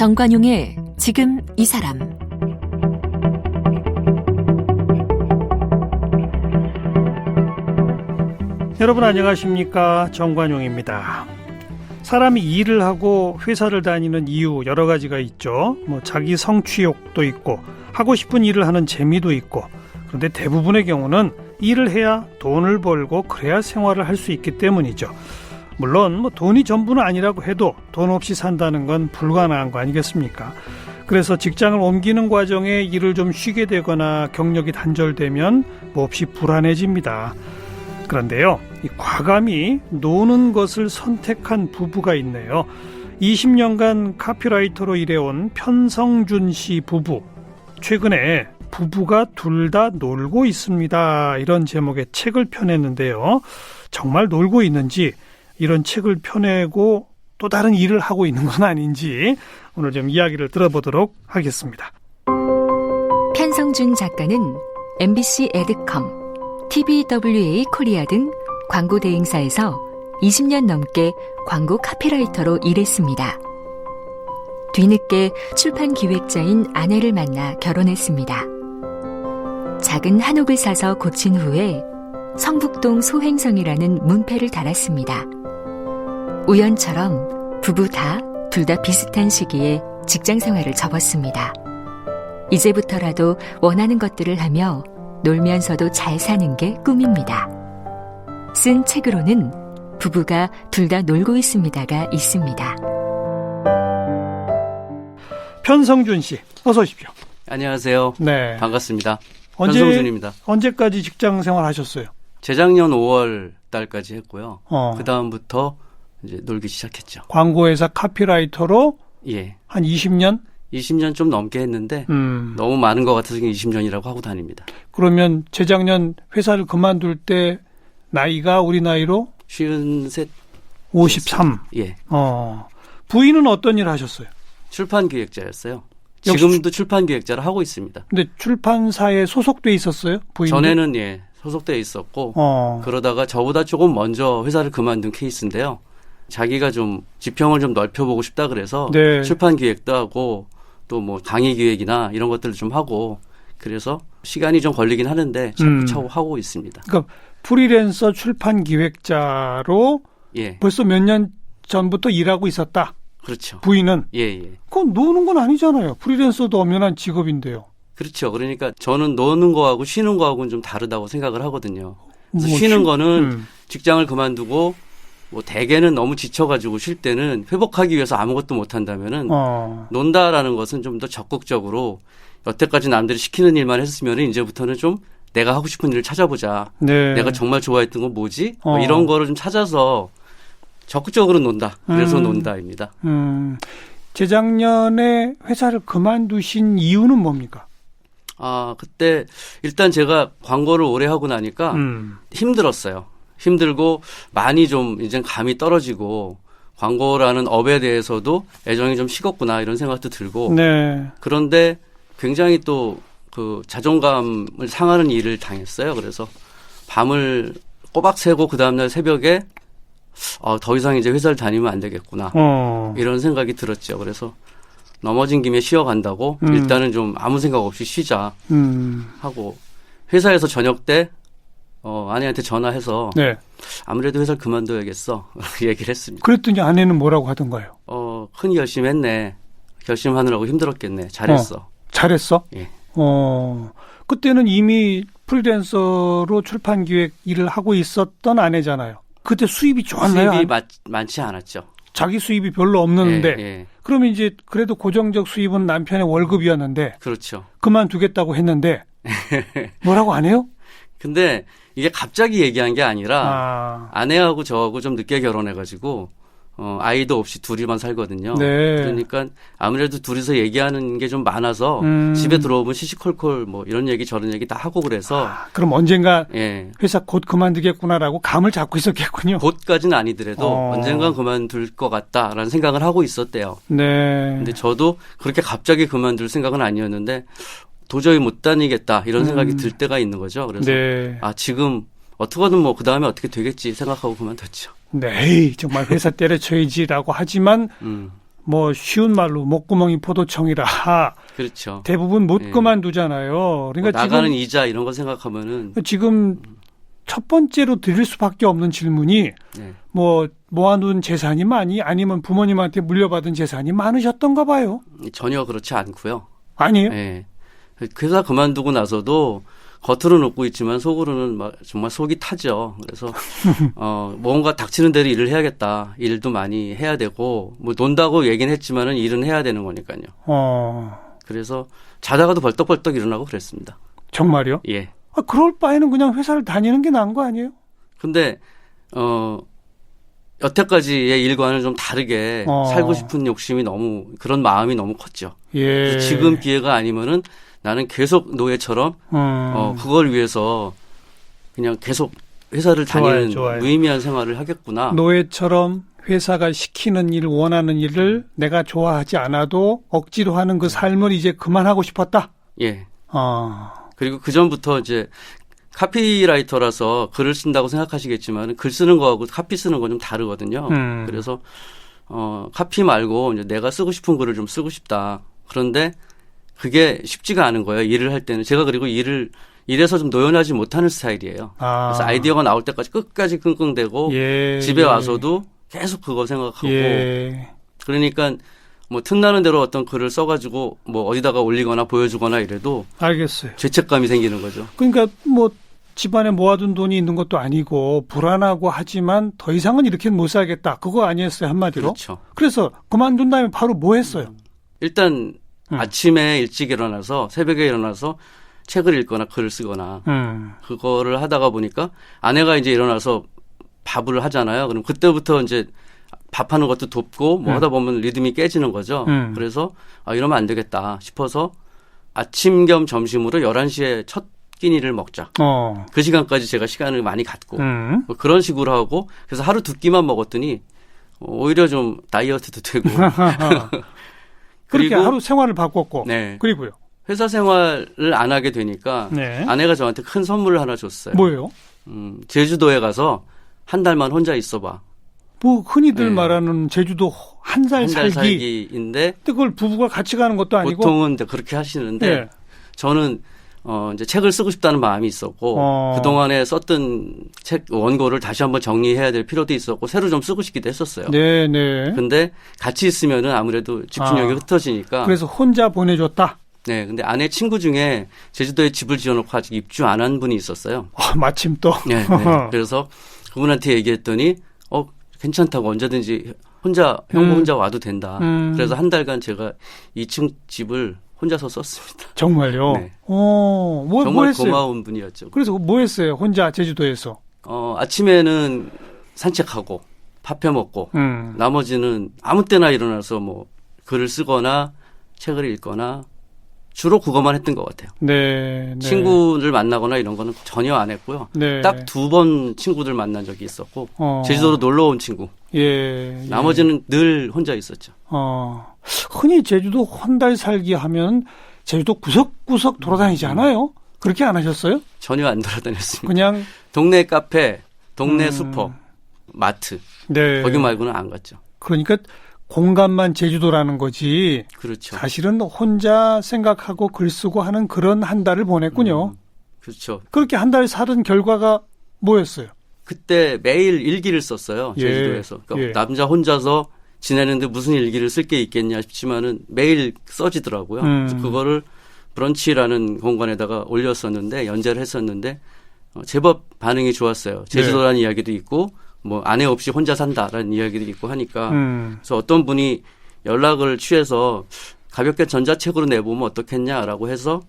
정관용의 지금 이 사람. 여러분 안녕하십니까? 정관용입니다. 사람이 일을 하고 회사를 다니는 이유 여러 가지가 있죠. 자기 성취욕도 있고 하고 싶은 일을 하는 재미도 있고, 그런데 대부분의 경우는 일을 해야 돈을 벌고 그래야 생활을 할 수 있기 때문이죠. 물론 돈이 전부는 아니라고 해도 돈 없이 산다는 건 불가능한 거 아니겠습니까? 그래서 직장을 옮기는 과정에 일을 좀 쉬게 되거나 경력이 단절되면 몹시 불안해집니다. 그런데요, 이 과감히 노는 것을 선택한 부부가 있네요. 20년간 카피라이터로 일해온 편성준 씨 부부. 최근에 부부가 둘 다 놀고 있습니다, 이런 제목의 책을 펴냈는데요. 정말 놀고 있는지, 이런 책을 펴내고 또 다른 일을 하고 있는 건 아닌지 오늘 좀 이야기를 들어보도록 하겠습니다. 편성준 작가는 MBC 에드컴, TBWA 코리아 등 광고 대행사에서 20년 넘게 광고 카피라이터로 일했습니다. 뒤늦게 출판 기획자인 아내를 만나 결혼했습니다. 작은 한옥을 사서 고친 후에 성북동 소행성이라는 문패를 달았습니다. 우연처럼 부부 둘 다 비슷한 시기에 직장 생활을 접었습니다. 이제부터라도 원하는 것들을 하며 놀면서도 잘 사는 게 꿈입니다. 쓴 책으로는 부부가 둘 다 놀고 있습니다가 있습니다. 편성준 씨, 어서 오십시오. 안녕하세요. 네. 반갑습니다. 편성준입니다. 언제까지 직장 생활 하셨어요? 재작년 5월 달까지 했고요. 그 다음부터 이제 놀기 시작했죠. 광고회사 카피라이터로 예. 한 20년? 20년 좀 넘게 했는데 너무 많은 것 같아서 20년이라고 하고 다닙니다. 그러면 재작년 회사를 그만둘 때 나이가 우리 나이로? 53. 53. 예. 부인은 어떤 일 하셨어요? 출판 기획자였어요. 지금도 출판 기획자를 하고 있습니다. 근데 출판사에 소속돼 있었어요? 부인도? 전에는 소속돼 있었고 그러다가 저보다 조금 먼저 회사를 그만둔 케이스인데요. 자기가 좀 지평을 좀 넓혀보고 싶다 그래서 네. 출판 기획도 하고 또 강의 기획이나 이런 것들을 좀 하고, 그래서 시간이 좀 걸리긴 하는데 차곡차곡 하고 있습니다. 그러니까 프리랜서 출판 기획자로 예. 벌써 몇 년 전부터 일하고 있었다. 그렇죠. 부인은? 예. 그건 노는 건 아니잖아요. 프리랜서도 엄연한 직업인데요. 그렇죠. 그러니까 저는 노는 거하고 쉬는 거하고는 좀 다르다고 생각을 하거든요. 그래서 쉬는 거는 직장을 그만두고 대개는 너무 지쳐가지고 쉴 때는 회복하기 위해서 아무것도 못 한다면은 논다라는 것은 좀 더 적극적으로 여태까지 남들이 시키는 일만 했으면 이제부터는 좀 내가 하고 싶은 일을 찾아보자. 네. 내가 정말 좋아했던 건 뭐지? 이런 거를 좀 찾아서 적극적으로 논다. 그래서 논다입니다. 재작년에 회사를 그만두신 이유는 뭡니까? 그때 일단 제가 광고를 오래 하고 나니까 힘들었어요. 힘들고 많이 좀 이제 감이 떨어지고 광고라는 업에 대해서도 애정이 좀 식었구나 이런 생각도 들고 네. 그런데 굉장히 또 그 자존감을 상하는 일을 당했어요. 그래서 밤을 꼬박 새고 그 다음날 새벽에 더 이상 이제 회사를 다니면 안 되겠구나 이런 생각이 들었죠. 그래서 넘어진 김에 쉬어간다고 일단은 좀 아무 생각 없이 쉬자 하고 회사에서 저녁 때 아내한테 전화해서 네. 아무래도 회사를 그만둬야겠어 얘기를 했습니다. 그랬더니 아내는 뭐라고 하던가요? 큰 결심했네. 결심하느라고 힘들었겠네. 잘했어. 잘했어? 예. 그때는 이미 프리랜서로 출판 기획 일을 하고 있었던 아내잖아요. 그때 수입이 좋았나요? 수입이 많지 않았죠. 자기 수입이 별로 없는데 예. 그러면 이제 그래도 고정적 수입은 남편의 월급이었는데 그렇죠. 그만두겠다고 했는데 뭐라고 안 해요? 근데 이게 갑자기 얘기한 게 아니라 아내하고 저하고 좀 늦게 결혼해가지고 아이도 없이 둘이만 살거든요. 네. 그러니까 아무래도 둘이서 얘기하는 게 좀 많아서 집에 들어오면 시시콜콜 이런 얘기 저런 얘기 다 하고 그래서 그럼 언젠가 예. 회사 곧 그만두겠구나라고 감을 잡고 있었겠군요. 곧까지는 아니더라도 언젠간 그만둘 것 같다라는 생각을 하고 있었대요. 네. 근데 저도 그렇게 갑자기 그만둘 생각은 아니었는데 도저히 못 다니겠다 이런 생각이 들 때가 있는 거죠. 그래서 네. 지금 어떻게든 그 다음에 어떻게 되겠지 생각하고 그만뒀죠. 네, 정말 회사 때려쳐야지라고 하지만 뭐 쉬운 말로 목구멍이 포도청이라 그렇죠. 대부분 못 예. 그만두잖아요. 그러니까 뭐 나가는 이자 이런 거 생각하면은 지금 첫 번째로 드릴 수밖에 없는 질문이 네. 뭐 모아둔 재산이 많이 아니면 부모님한테 물려받은 재산이 많으셨던가 봐요. 전혀 그렇지 않고요. 아니에요? 예. 회사 그만두고 나서도 겉으로는 웃고 있지만 속으로는 막 정말 속이 타죠. 그래서 뭔가 닥치는 대로 일을 해야겠다. 일도 많이 해야 되고 뭐 논다고 얘기는 했지만은 일은 해야 되는 거니까요. 그래서 자다가도 벌떡벌떡 일어나고 그랬습니다. 정말요? 예. 그럴 바에는 그냥 회사를 다니는 게 나은 거 아니에요? 근데 여태까지의 일과는 좀 다르게 살고 싶은 욕심이 너무 그런 마음이 너무 컸죠. 예. 그래서 지금 기회가 아니면은 나는 계속 노예처럼 그걸 위해서 그냥 계속 회사를 다니는 좋아요. 무의미한 생활을 하겠구나. 노예처럼 회사가 시키는 일, 원하는 일을 내가 좋아하지 않아도 억지로 하는 그 삶을 이제 그만하고 싶었다. 예. 그리고 그 전부터 이제 카피라이터라서 글을 쓴다고 생각하시겠지만 글 쓰는 거하고 카피 쓰는 건 좀 다르거든요. 그래서 카피 말고 이제 내가 쓰고 싶은 글을 좀 쓰고 싶다. 그런데 그게 쉽지가 않은 거예요. 일을 할 때는 제가 그리고 일에서 좀 노연하지 못하는 스타일이에요. 그래서 아이디어가 나올 때까지 끝까지 끙끙대고 집에 와서도 계속 그거 생각하고 그러니까 뭐 틈나는 대로 어떤 글을 써가지고 뭐 어디다가 올리거나 보여주거나 이래도 알겠어요. 죄책감이 생기는 거죠. 그러니까 뭐 집안에 모아둔 돈이 있는 것도 아니고 불안하고 하지만 더 이상은 이렇게는 못 살겠다. 그거 아니었어요, 한마디로. 그렇죠. 그래서 그만둔 다음에 바로 뭐 했어요? 일단 아침에 일찍 일어나서 새벽에 일어나서 책을 읽거나 글을 쓰거나 그거를 하다가 보니까 아내가 이제 일어나서 밥을 하잖아요. 그럼 그때부터 이제 밥하는 것도 돕고 뭐 하다 보면 리듬이 깨지는 거죠. 그래서 이러면 안 되겠다 싶어서 아침 겸 점심으로 11시에 첫 끼니를 먹자. 그 시간까지 제가 시간을 많이 갖고 뭐 그런 식으로 하고 그래서 하루 두 끼만 먹었더니 오히려 좀 다이어트도 되고 그렇게 하루 생활을 바꿨고 네. 그리고요. 회사 생활을 안 하게 되니까 네. 아내가 저한테 큰 선물을 하나 줬어요. 뭐예요? 제주도에 가서 한 달만 혼자 있어봐. 뭐 흔히들 네. 말하는 제주도 한 달 살기인데 근데 그걸 부부가 같이 가는 것도 아니고 보통은 그렇게 하시는데 네. 저는 이제 책을 쓰고 싶다는 마음이 있었고 그동안에 썼던 책 원고를 다시 한번 정리해야 될 필요도 있었고 새로 좀 쓰고 싶기도 했었어요. 네, 네. 근데 같이 있으면은 아무래도 집중력이 흩어지니까 그래서 혼자 보내줬다. 네, 근데 아내 친구 중에 제주도에 집을 지어놓고 아직 입주 안 한 분이 있었어요. 마침 또. 네, 네. 그래서 그분한테 얘기했더니 괜찮다고 언제든지 형 혼자 와도 된다. 그래서 한 달간 제가 2층 집을 혼자서 썼습니다. 정말요? 네. 뭐 정말 했어요? 고마운 분이었죠. 그래서 뭐 했어요? 혼자 제주도에서? 아침에는 산책하고 밥 해 먹고 나머지는 아무 때나 일어나서 뭐 글을 쓰거나 책을 읽거나 주로 그것만 했던 것 같아요. 네, 네. 친구를 만나거나 이런 거는 전혀 안 했고요. 네. 딱 2번 친구들 만난 적이 있었고 제주도로 놀러 온 친구. 예. 나머지는 늘 혼자 있었죠. 흔히 제주도 한 달 살기 하면 제주도 구석구석 돌아다니잖아요. 그렇게 안 하셨어요? 전혀 안 돌아다녔습니다. 그냥 동네 카페, 동네 슈퍼, 마트. 네. 거기 말고는 안 갔죠. 그러니까 공간만 제주도라는 거지. 그렇죠. 사실은 혼자 생각하고 글 쓰고 하는 그런 한 달을 보냈군요. 그렇죠. 그렇게 한 달 살은 결과가 뭐였어요? 그때 매일 일기를 썼어요. 제주도에서. 그러니까 남자 혼자서 지내는데 무슨 일기를 쓸 게 있겠냐 싶지만은 매일 써지더라고요. 그래서 그거를 브런치라는 공간에다가 올렸었는데 연재를 했었는데 제법 반응이 좋았어요. 제주도라는 이야기도 있고 뭐 아내 없이 혼자 산다라는 이야기도 있고 하니까 그래서 어떤 분이 연락을 취해서 가볍게 전자책으로 내보면 어떻겠냐라고 해서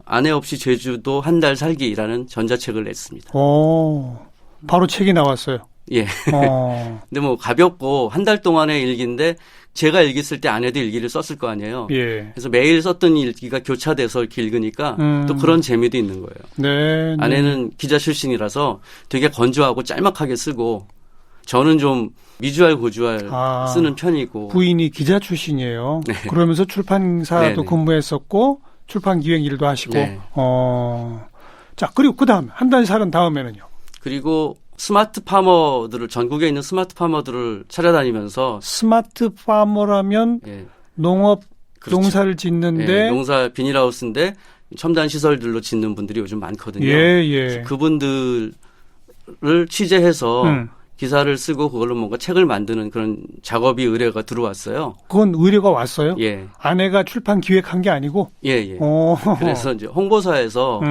아내 없이 제주도 한 달 살기라는 전자책을 냈습니다. 바로 책이 나왔어요. 예. 근데 뭐 가볍고 한 달 동안의 일기인데 제가 일기 쓸 때 아내도 일기를 썼을 거 아니에요. 예. 그래서 매일 썼던 일기가 교차돼서 이렇게 읽으니까 또 그런 재미도 있는 거예요. 네. 아내는 기자 출신이라서 되게 건조하고 짤막하게 쓰고 저는 좀 미주알 고주알 쓰는 편이고. 부인이 기자 출신이에요. 네. 그러면서 출판사도 네네. 근무했었고 출판 기획 일도 하시고. 네. 자, 그리고 그다음 한 달 살은 다음에는요. 그리고 스마트 파머들을 전국에 있는 스마트 파머들을 찾아다니면서 스마트 파머라면 예, 농업 그렇죠. 농사를 짓는데 예, 농사 비닐하우스인데 첨단 시설들로 짓는 분들이 요즘 많거든요. 예. 그분들을 취재해서 음. 기사를 쓰고 그걸로 뭔가 책을 만드는 그런 작업이 의뢰가 들어왔어요. 그건 의뢰가 왔어요? 예, 아내가 출판 기획한 게 아니고? 예. 어. 그래서 이제 홍보사에서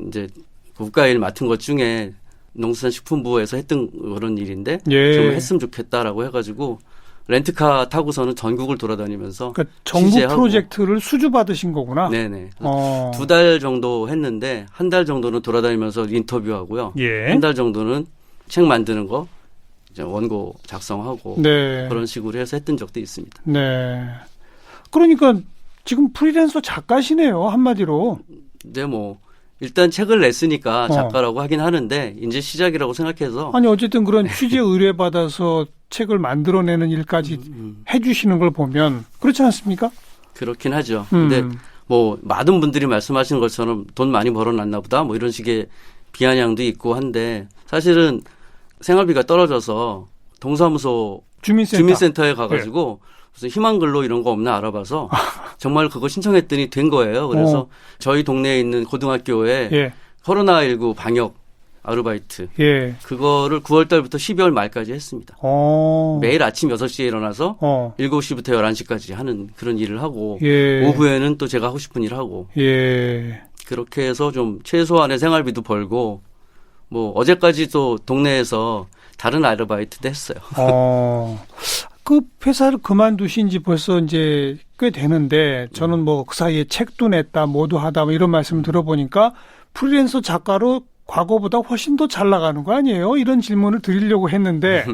이제 국가일 맡은 것 중에 농수산식품부에서 했던 그런 일인데 예. 좀 했으면 좋겠다라고 해가지고 렌트카 타고서는 전국을 돌아다니면서 그러니까 정부 취재하고. 프로젝트를 수주 받으신 거구나. 네네. 어. 2달 정도 했는데 한 달 정도는 돌아다니면서 인터뷰하고요. 예. 한 달 정도는 책 만드는 거 이제 원고 작성하고 네. 그런 식으로 해서 했던 적도 있습니다. 네. 그러니까 지금 프리랜서 작가시네요, 한마디로. 근데 뭐 일단 책을 냈으니까 작가라고 하긴 하는데 이제 시작이라고 생각해서 아니 어쨌든 그런 취재 의뢰 받아서 책을 만들어내는 일까지 해주시는 걸 보면 그렇지 않습니까? 그렇긴 하죠. 근데 음. 뭐 많은 분들이 말씀하시는 것처럼 돈 많이 벌어놨나 보다 뭐 이런 식의 비아냥도 있고 한데 사실은 생활비가 떨어져서 동사무소 주민센터에 가가지고 무슨 희망근로 이런 거 없나 알아봐서 정말 그거 신청했더니 된 거예요. 그래서 저희 동네에 있는 고등학교에 예. 코로나19 방역 아르바이트 예. 그거를 9월 달부터 12월 말까지 했습니다. 매일 아침 6시에 일어나서 7시부터 11시까지 하는 그런 일을 하고 예. 오후에는 또 제가 하고 싶은 일 하고 예. 그렇게 해서 좀 최소한의 생활비도 벌고 뭐 어제까지도 동네에서 다른 아르바이트도 했어요. 그 회사를 그만두신 지 벌써 이제 꽤 되는데 저는 뭐 그 사이에 책도 냈다 뭐도 하다 뭐 이런 말씀 들어보니까 프리랜서 작가로 과거보다 훨씬 더 잘 나가는 거 아니에요? 이런 질문을 드리려고 했는데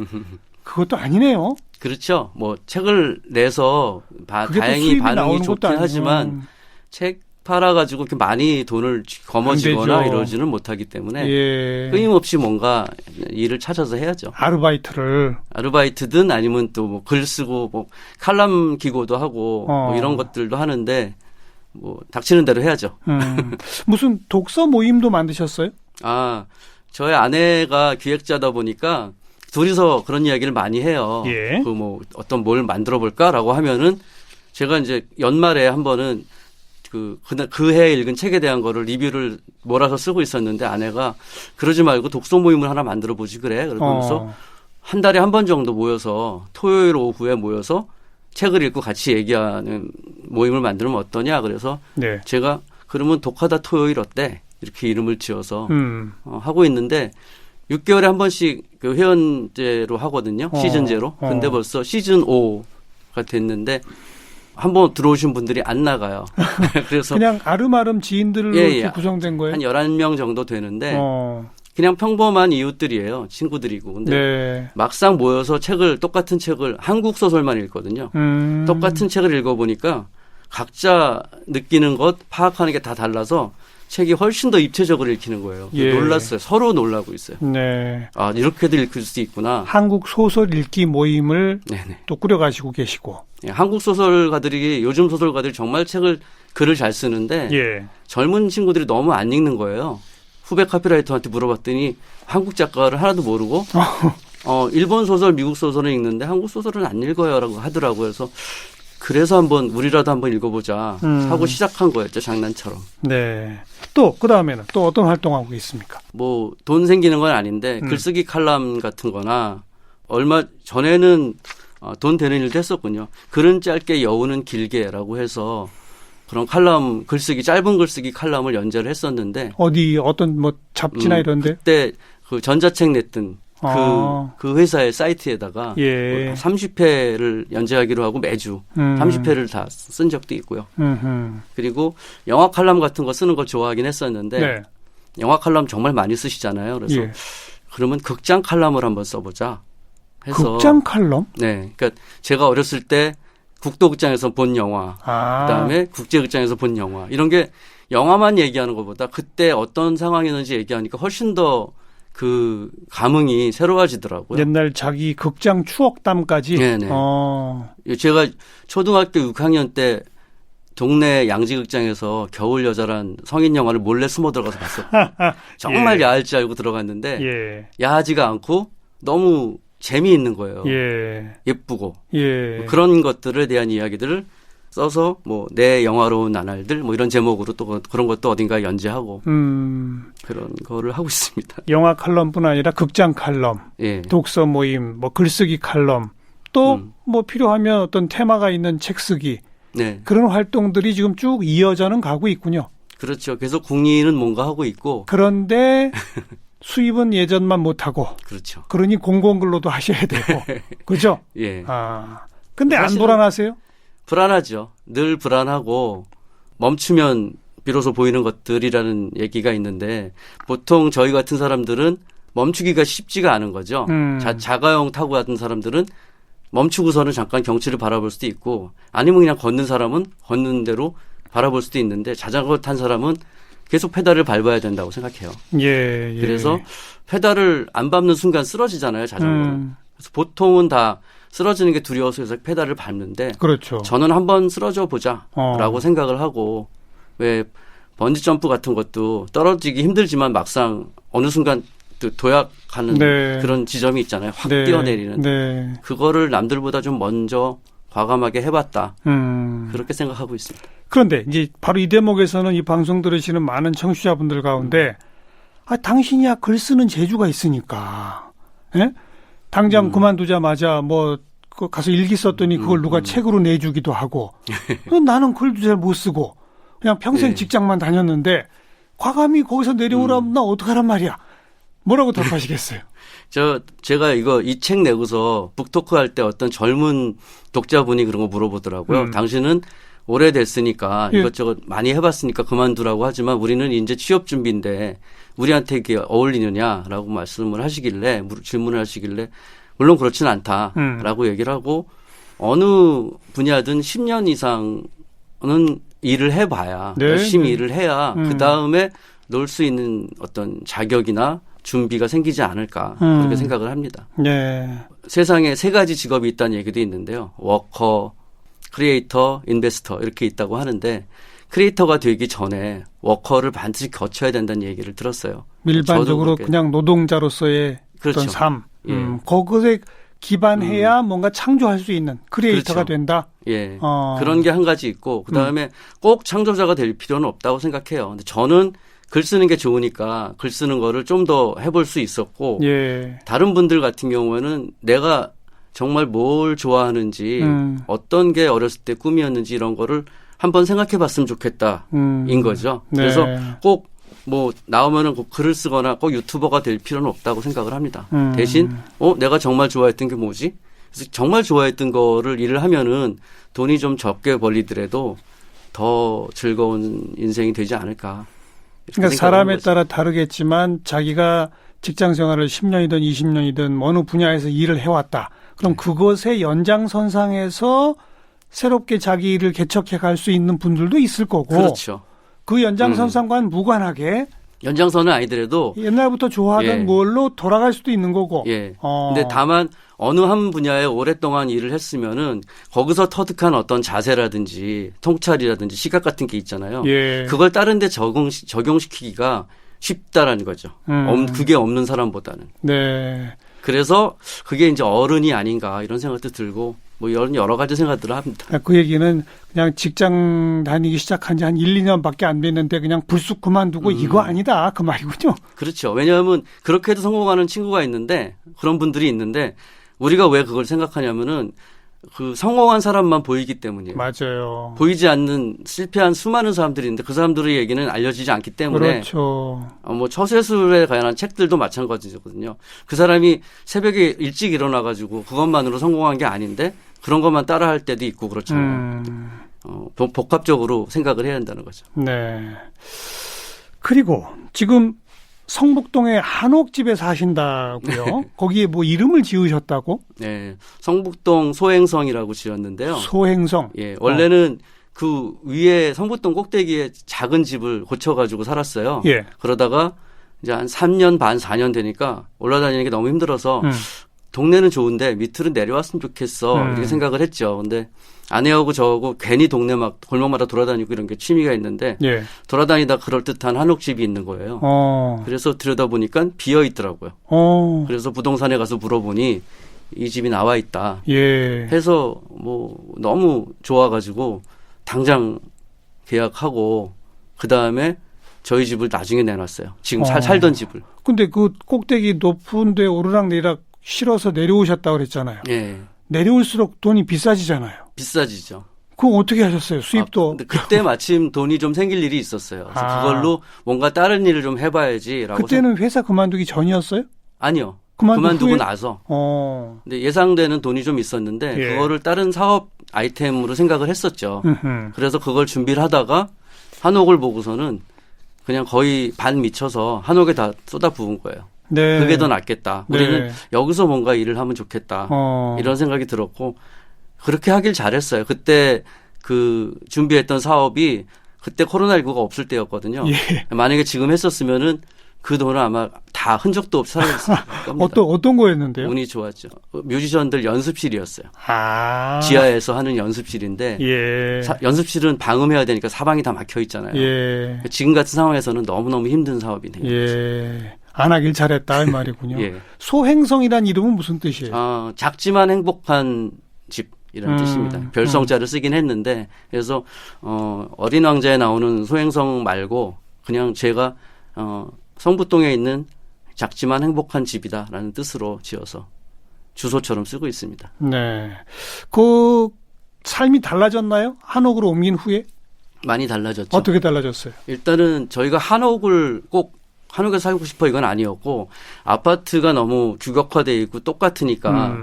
그것도 아니네요. 그렇죠. 뭐 책을 내서 그게 또 다행히 수입이 반응이 나오는 좋긴 것도 아니고. 하지만 책 팔아가지고 이렇게 많이 돈을 거머쥐거나 안 되죠. 이러지는 못하기 때문에 예. 끊임없이 뭔가 일을 찾아서 해야죠. 아르바이트를. 아르바이트든 아니면 또 뭐 글 쓰고 뭐 칼럼 기고도 하고 뭐 이런 것들도 하는데 뭐 닥치는 대로 해야죠. 무슨 독서 모임도 만드셨어요? 저희 아내가 기획자다 보니까 둘이서 그런 이야기를 많이 해요. 예. 그 뭐 어떤 뭘 만들어 볼까라고 하면은 제가 이제 연말에 한 번은 그 해에 읽은 책에 대한 거를 리뷰를 몰아서 쓰고 있었는데 아내가 그러지 말고 독서 모임을 하나 만들어 보지 그래. 그러면서 한 달에 한 번 정도 모여서 토요일 오후에 모여서 책을 읽고 같이 얘기하는 모임을 만들면 어떠냐. 그래서 네. 제가 그러면 독하다 토요일 어때? 이렇게 이름을 지어서 하고 있는데 6개월에 한 번씩 그 회원제로 하거든요. 시즌제로. 근데 벌써 시즌 5가 됐는데 한번 들어오신 분들이 안 나가요. 그래서 그냥 아름아름 지인들로 이렇게 구성된 거예요? 한 11명 정도 되는데 그냥 평범한 이웃들이에요. 친구들이고. 근데 네. 막상 모여서 똑같은 책을 한국 소설만 읽거든요. 똑같은 책을 읽어보니까 각자 느끼는 것, 파악하는 게 다 달라서 책이 훨씬 더 입체적으로 읽히는 거예요. 예. 놀랐어요. 서로 놀라고 있어요. 네. 이렇게도 읽을 수 있구나. 한국 소설 읽기 모임을 네네. 또 꾸려가시고 계시고. 예, 한국 소설가들이 요즘 소설가들이 정말 글을 잘 쓰는데 예. 젊은 친구들이 너무 안 읽는 거예요. 후배 카피라이터한테 물어봤더니 한국 작가를 하나도 모르고 일본 소설, 미국 소설을 읽는데 한국 소설은 안 읽어요라고 하더라고요. 그래서 우리라도 한번 읽어보자 하고 시작한 거였죠. 장난처럼. 네. 또 그다음에는 또 어떤 활동하고 있습니까? 뭐 돈 생기는 건 아닌데 글쓰기 칼럼 같은 거나 얼마 전에는 돈 되는 일도 했었군요. 글은 짧게 여우는 길게라고 해서 그런 짧은 글쓰기 칼럼을 연재를 했었는데 어떤 뭐 잡지나 이런데? 그때 그 전자책 냈던 그 회사의 사이트에다가 예. 30회를 연재하기로 하고 매주 30회를 다 쓴 적도 있고요. 그리고 영화 칼럼 같은 거 쓰는 걸 좋아하긴 했었는데 네. 영화 칼럼 정말 많이 쓰시잖아요. 그래서 예. 그러면 극장 칼럼을 한번 써보자 해서 극장 칼럼? 네, 그러니까 제가 어렸을 때 국도극장에서 본 영화, 그다음에 국제극장에서 본 영화 이런 게 영화만 얘기하는 것보다 그때 어떤 상황이었는지 얘기하니까 훨씬 더 그 감흥이 새로워지더라고요. 옛날 자기 극장 추억담까지. 네네. 제가 초등학교 6학년 때 동네 양지극장에서 겨울 여자란 성인 영화를 몰래 숨어 들어가서 봤어요. 정말 예. 야할 줄 알고 들어갔는데 예. 야하지가 않고 너무 재미있는 거예요. 예. 예쁘고 예. 뭐 그런 것들에 대한 이야기들을 써서 뭐 내 영화로운 나날들 뭐 이런 제목으로 또 그런 것도 어딘가 연재하고 그런 거를 하고 있습니다. 영화 칼럼뿐 아니라 극장 칼럼, 예. 독서 모임, 뭐 글쓰기 칼럼, 또 뭐 필요하면 어떤 테마가 있는 책 쓰기 네. 그런 활동들이 지금 쭉 이어져는 가고 있군요. 그렇죠. 계속 국리는 뭔가 하고 있고 그런데 수입은 예전만 못하고 그렇죠. 그러니 공공근로도 하셔야 되고 그죠? 예. 근데 안 사실은 불안하세요? 불안하죠. 늘 불안하고 멈추면 비로소 보이는 것들이라는 얘기가 있는데 보통 저희 같은 사람들은 멈추기가 쉽지가 않은 거죠. 자가용 타고 가던 사람들은 멈추고서는 잠깐 경치를 바라볼 수도 있고 아니면 그냥 걷는 사람은 걷는 대로 바라볼 수도 있는데 자전거 탄 사람은 계속 페달을 밟아야 된다고 생각해요. 예, 예. 그래서 페달을 안 밟는 순간 쓰러지잖아요, 자전거는. 그래서 보통은 다 쓰러지는 게 두려워서 해서 페달을 밟는데 그렇죠. 저는 한번 쓰러져 보자라고 생각을 하고 왜 번지 점프 같은 것도 떨어지기 힘들지만 막상 어느 순간 또 도약하는 네. 그런 지점이 있잖아요. 확 네. 뛰어내리는. 네. 그거를 남들보다 좀 먼저 과감하게 해봤다. 음. 그렇게 생각하고 있습니다. 그런데 이제 바로 이 대목에서는 이 방송 들으시는 많은 청취자분들 가운데 당신이야 글 쓰는 재주가 있으니까 예? 당장 그만두자마자 뭐 가서 일기 썼더니 그걸 누가 책으로 내주기도 하고 나는 글도 잘 못 쓰고 그냥 평생 네. 직장만 다녔는데 과감히 거기서 내려오라면 나 어떡하란 말이야. 뭐라고 답하시겠어요? 제가 이 책 내고서 북토크 할 때 어떤 젊은 독자분이 그런 거 물어보더라고요. 당신은 오래됐으니까 예. 이것저것 많이 해봤으니까 그만두라고 하지만 우리는 이제 취업 준비인데 우리한테 이게 어울리느냐라고 말씀을 하시길래 질문을 하시길래 물론 그렇지는 않다라고 얘기를 하고 어느 분야든 10년 이상은 일을 해봐야 네, 열심히 네. 일을 해야 그 다음에 놀 수 있는 어떤 자격이나 준비가 생기지 않을까 그렇게 생각을 합니다. 네. 세상에 세 가지 직업이 있다는 얘기도 있는데요. 워커, 크리에이터, 인베스터 이렇게 있다고 하는데 크리에이터가 되기 전에 워커를 반드시 거쳐야 된다는 얘기를 들었어요. 일반적으로 그냥 노동자로서의 그렇죠. 어떤 삶. 예. 그것에 기반해야 뭔가 창조할 수 있는 크리에이터가 그렇죠. 된다. 예. 그런 게 한 가지 있고 그다음에 꼭 창조자가 될 필요는 없다고 생각해요. 근데 저는 글 쓰는 게 좋으니까 글 쓰는 거를 좀 더 해볼 수 있었고 예. 다른 다른 분들 같은 경우에는 내가 정말 뭘 좋아하는지 어떤 게 어렸을 때 꿈이었는지 이런 거를 한번 생각해 봤으면 좋겠다인 거죠. 네. 그래서 꼭 뭐 나오면은 꼭 글을 쓰거나 꼭 유튜버가 될 필요는 없다고 생각을 합니다. 대신 내가 정말 좋아했던 게 뭐지? 그래서 정말 좋아했던 거를 일을 하면은 돈이 좀 적게 벌리더라도 더 즐거운 인생이 되지 않을까. 그러니까 사람에 따라 다르겠지만 자기가 직장 생활을 10년이든 20년이든 어느 분야에서 일을 해왔다. 그럼 그것의 연장선상에서 새롭게 자기 일을 개척해 갈 수 있는 분들도 있을 거고 그렇죠. 그 연장선상과는 무관하게 연장선은 아니더라도 옛날부터 좋아하던 예. 뭘로 돌아갈 수도 있는 거고. 예. 근데 다만 어느 한 분야에 오랫동안 일을 했으면은 거기서 터득한 어떤 자세라든지 통찰이라든지 시각 같은 게 있잖아요. 예. 그걸 다른 데 적용시키기가 쉽다라는 거죠. 그게 없는 사람보다는. 네. 그래서 그게 이제 어른이 아닌가 이런 생각도 들고 뭐 여러 가지 생각들을 합니다. 그 얘기는 그냥 직장 다니기 시작한 지 한 1, 2년밖에 안 됐는데 그냥 불쑥 그만두고 이거 아니다. 그 말이군요. 그렇죠. 왜냐하면 그렇게 해도 성공하는 친구가 있는데 그런 분들이 있는데 우리가 왜 그걸 생각하냐면은 그 성공한 사람만 보이기 때문이에요. 맞아요. 보이지 않는 실패한 수많은 사람들이 있는데 그 사람들의 얘기는 알려지지 않기 때문에 그렇죠. 뭐 처세술에 관한 책들도 마찬가지거든요. 그 사람이 새벽에 일찍 일어나가지고 그것만으로 성공한 게 아닌데 그런 것만 따라할 때도 있고 그렇잖아요. 복합적으로 생각을 해야 한다는 거죠. 네. 그리고 지금 성북동의 한옥집에 사신다고요? 거기에 뭐 이름을 지으셨다고? 네, 성북동 소행성이라고 지었는데요. 소행성. 예, 원래는 그 위에 성북동 꼭대기에 작은 집을 고쳐가지고 살았어요. 예. 그러다가 이제 한 3년 반, 4년 되니까 올라다니는 게 너무 힘들어서 동네는 좋은데 밑으로 내려왔으면 좋겠어. 이렇게 생각을 했죠. 근데 아내하고 저하고 괜히 동네 막 골목마다 돌아다니고 이런 게 취미가 있는데 예. 돌아다니다 그럴듯한 한옥집이 있는 거예요. 그래서 들여다보니까 비어 있더라고요. 그래서 부동산에 가서 물어보니 이 집이 나와 있다. 예. 해서 뭐 너무 좋아가지고 당장 계약하고 그 다음에 저희 집을 나중에 내놨어요. 지금 살던 집을. 근데 그 꼭대기 높은 데 오르락내리락 실어서 내려오셨다고 그랬잖아요. 예. 내려올수록 돈이 비싸지잖아요. 비싸지죠. 그거 어떻게 하셨어요? 수입도. 근데 그때 마침 돈이 좀 생길 일이 있었어요. 그래서 그걸로 뭔가 다른 일을 좀 해봐야지라고. 그때는 회사 그만두기 전이었어요? 아니요. 후에? 그만두고 나서. 근데 예상되는 돈이 좀 있었는데 예. 그거를 다른 사업 아이템으로 생각을 했었죠. 그래서 그걸 준비를 하다가 한옥을 보고서는 그냥 거의 반 미쳐서 한옥에 다 쏟아 부은 거예요. 네. 그게 더 낫겠다. 우리는 네. 여기서 뭔가 일을 하면 좋겠다. 이런 생각이 들었고 그렇게 하길 잘했어요. 그때 그 준비했던 사업이 그때 코로나19가 없을 때였거든요. 예. 만약에 지금 했었으면은 그 돈을 아마 다 흔적도 없이 사라졌을 겁니다. 어떤 거였는데요? 운이 좋았죠. 뮤지션들 연습실이었어요. 아. 지하에서 하는 연습실인데 예. 연습실은 방음해야 되니까 사방이 다 막혀 있잖아요. 예. 지금 같은 상황에서는 너무너무 힘든 사업이네요. 예. 안 하길 잘했다 이 말이군요. 예. 소행성이란 이름은 무슨 뜻이에요? 작지만 행복한 집 이런 뜻입니다. 별성자를 쓰긴 했는데 그래서 어린 왕자에 나오는 소행성 말고 그냥 제가 성북동에 있는 작지만 행복한 집이다라는 뜻으로 지어서 주소처럼 쓰고 있습니다. 네. 그 삶이 달라졌나요? 한옥으로 옮긴 후에? 많이 달라졌죠. 어떻게 달라졌어요? 일단은 저희가 한옥에 살고 싶어 이건 아니었고 아파트가 너무 규격화되어 있고 똑같으니까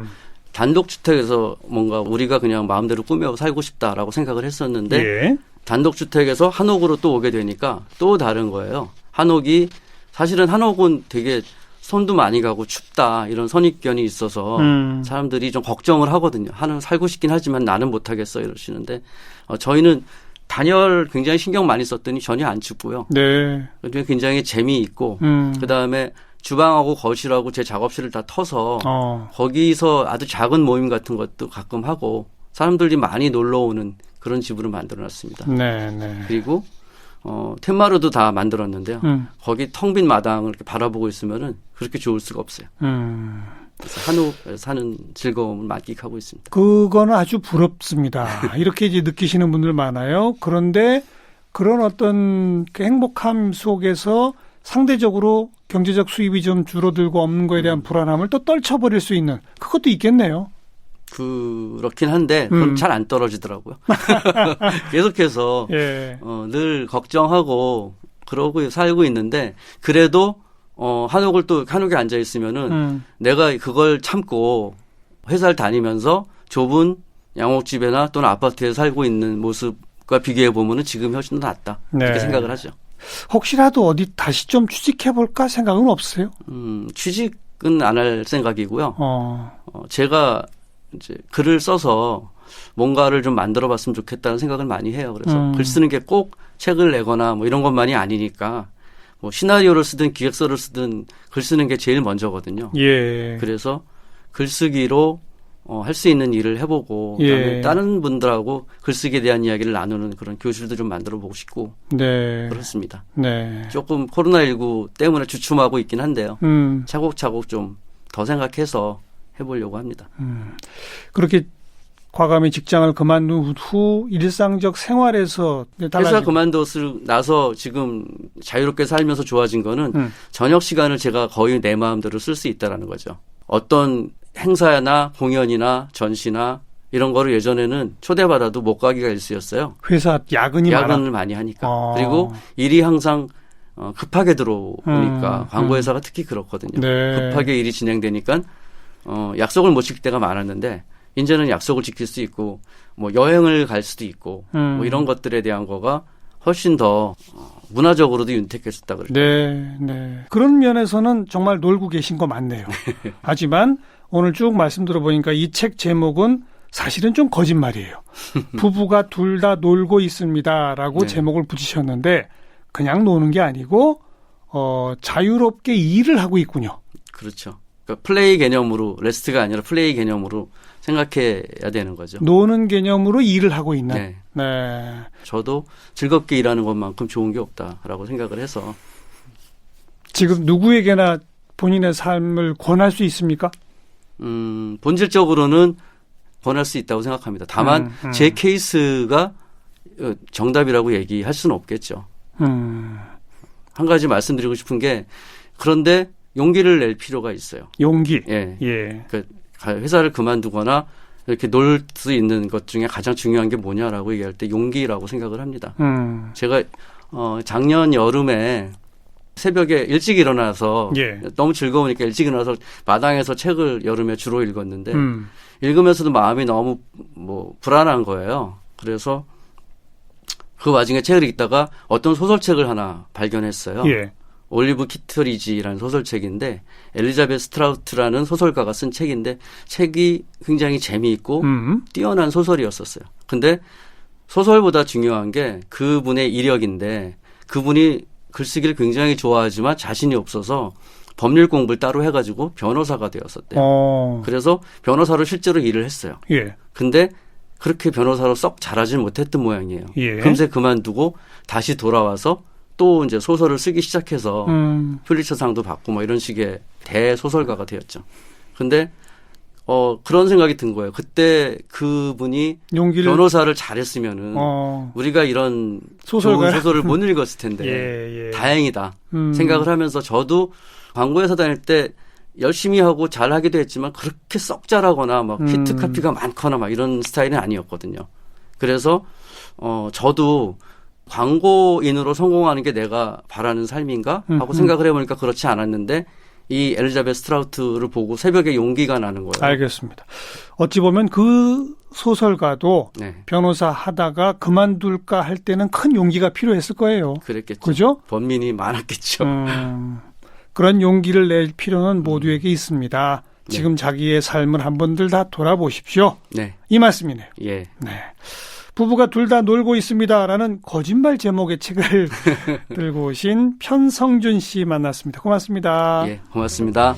단독주택에서 뭔가 우리가 그냥 마음대로 꾸며 살고 싶다라고 생각을 했었는데 예. 단독주택에서 한옥으로 또 오게 되니까 또 다른 거예요. 사실은 한옥은 되게 손도 많이 가고 춥다 이런 선입견이 있어서 사람들이 좀 걱정을 하거든요. 살고 싶긴 하지만 나는 못하겠어 이러시는데 저희는 단열 굉장히 신경 많이 썼더니 전혀 안 춥고요. 네. 굉장히 재미있고 그다음에 주방하고 거실하고 제 작업실을 다 터서 거기서 아주 작은 모임 같은 것도 가끔 하고 사람들이 많이 놀러 오는 그런 집으로 만들어놨습니다. 네, 네. 그리고 텐마루도 다 만들었는데요. 거기 텅 빈 마당을 이렇게 바라보고 있으면은 그렇게 좋을 수가 없어요. 그래서 한옥에서 사는 즐거움을 만끽하고 있습니다. 그거는 아주 부럽습니다. 이렇게 이제 느끼시는 분들 많아요. 그런데 그런 어떤 그 행복함 속에서 상대적으로 경제적 수입이 좀 줄어들고 없는 거에 대한 불안함을 또 떨쳐버릴 수 있는 그것도 있겠네요. 그렇긴 한데 그건 잘 안 떨어지더라고요. 계속해서 예. 늘 걱정하고 그러고 살고 있는데 그래도 한옥에 앉아 있으면은 내가 그걸 참고 회사를 다니면서 좁은 양옥집이나 또는 아파트에 살고 있는 모습과 비교해 보면은 지금 훨씬 더 낫다 이렇게 네. 생각을 하죠. 혹시라도 어디 다시 좀 취직해 볼까 생각은 없어요? 취직은 안 할 생각이고요. 제가 이제 글을 써서 뭔가를 좀 만들어봤으면 좋겠다는 생각을 많이 해요. 그래서 글 쓰는 게 꼭 책을 내거나 뭐 이런 것만이 아니니까 뭐 시나리오를 쓰든 기획서를 쓰든 글 쓰는 게 제일 먼저거든요. 예. 그래서 글쓰기로 할 수 있는 일을 해보고 그다음에 예. 다른 분들하고 글쓰기에 대한 이야기를 나누는 그런 교실도 좀 만들어보고 싶고 네. 그렇습니다. 네. 조금 코로나19 때문에 주춤하고 있긴 한데요. 차곡차곡 좀 더 생각해서 해보려고 합니다. 그렇게 과감히 직장을 그만둔 후 일상적 생활에서 회사 그만두고 나서 지금 자유롭게 살면서 좋아진 거는 저녁 시간을 제가 거의 내 마음대로 쓸 수 있다라는 거죠. 어떤 행사나 공연이나 전시나 이런 거를 예전에는 초대받아도 못 가기가 일쑤였어요. 회사 야근을 많이 하니까. 그리고 일이 항상 급하게 들어오니까 광고회사가 특히 그렇거든요. 네. 급하게 일이 진행되니까 약속을 못 지킬 때가 많았는데 이제는 약속을 지킬 수 있고 뭐 여행을 갈 수도 있고 뭐 이런 것들에 대한 거가 훨씬 더 문화적으로도 윤택했었다 그래요. 네, 네. 그런 면에서는 정말 놀고 계신 거 맞네요. 하지만 오늘 쭉 말씀 들어보니까 이 책 제목은 사실은 좀 거짓말이에요. 부부가 둘 다 놀고 있습니다라고 네. 제목을 붙이셨는데 그냥 노는 게 아니고 자유롭게 일을 하고 있군요. 그렇죠. 그러니까 플레이 개념으로 레스트가 아니라 플레이 개념으로 생각해야 되는 거죠. 노는 개념으로 일을 하고 있는. 네. 네. 저도 즐겁게 일하는 것만큼 좋은 게 없다라고 생각을 해서 지금 누구에게나 본인의 삶을 권할 수 있습니까? 본질적으로는 권할 수 있다고 생각합니다. 다만 제 케이스가 정답이라고 얘기할 수는 없겠죠. 한 가지 말씀드리고 싶은 게 그런데 용기를 낼 필요가 있어요. 용기. 예. 예. 그 회사를 그만두거나 이렇게 놀 수 있는 것 중에 가장 중요한 게 뭐냐라고 얘기할 때 용기라고 생각을 합니다. 제가 작년 여름에 새벽에 일찍 일어나서 예. 너무 즐거우니까 일찍 일어나서 마당에서 책을 여름에 주로 읽었는데 읽으면서도 마음이 너무 불안한 거예요. 그래서 그 와중에 책을 읽다가 어떤 소설책을 하나 발견했어요. 예. 올리브 키트리지라는 소설책인데 엘리자베스 스트라우트라는 소설가가 쓴 책인데 책이 굉장히 재미있고 뛰어난 소설이었었어요. 근데 소설보다 중요한 게 그분의 이력인데 그분이 글쓰기를 굉장히 좋아하지만 자신이 없어서 법률 공부를 따로 해가지고 변호사가 되었었대요. 그래서 변호사로 실제로 일을 했어요. 예. 근데 그렇게 변호사로 썩 잘하지는 못했던 모양이에요. 예. 금세 그만두고 다시 돌아와서 또 이제 소설을 쓰기 시작해서 퓰리처상도 받고 뭐 이런 식의 대소설가가 되었죠. 근데 그런 생각이 든 거예요. 그때 그분이 변호사를 잘했으면은 우리가 이런 좋은 소설을 못 읽었을 텐데 예, 예. 다행이다 생각을 하면서 저도 광고회사 다닐 때 열심히 하고 잘하기도 했지만 그렇게 썩 잘하거나 막 히트 카피가 많거나 막 이런 스타일은 아니었거든요. 그래서 저도 광고인으로 성공하는 게 내가 바라는 삶인가 하고 생각을 해보니까 그렇지 않았는데 이 엘리자베스 스트라우트를 보고 새벽에 용기가 나는 거예요. 알겠습니다. 어찌 보면 그 소설가도 네. 변호사 하다가 그만둘까 할 때는 큰 용기가 필요했을 거예요. 그랬겠죠. 그죠? 번민이 많았겠죠. 그런 용기를 낼 필요는 모두에게 있습니다. 지금 자기의 삶을 한번들 다 돌아보십시오. 네. 이 말씀이네요. 예. 네. 부부가 둘 다 놀고 있습니다라는 거짓말 제목의 책을 들고 오신 편성준 씨 만났습니다. 고맙습니다. 예, 고맙습니다.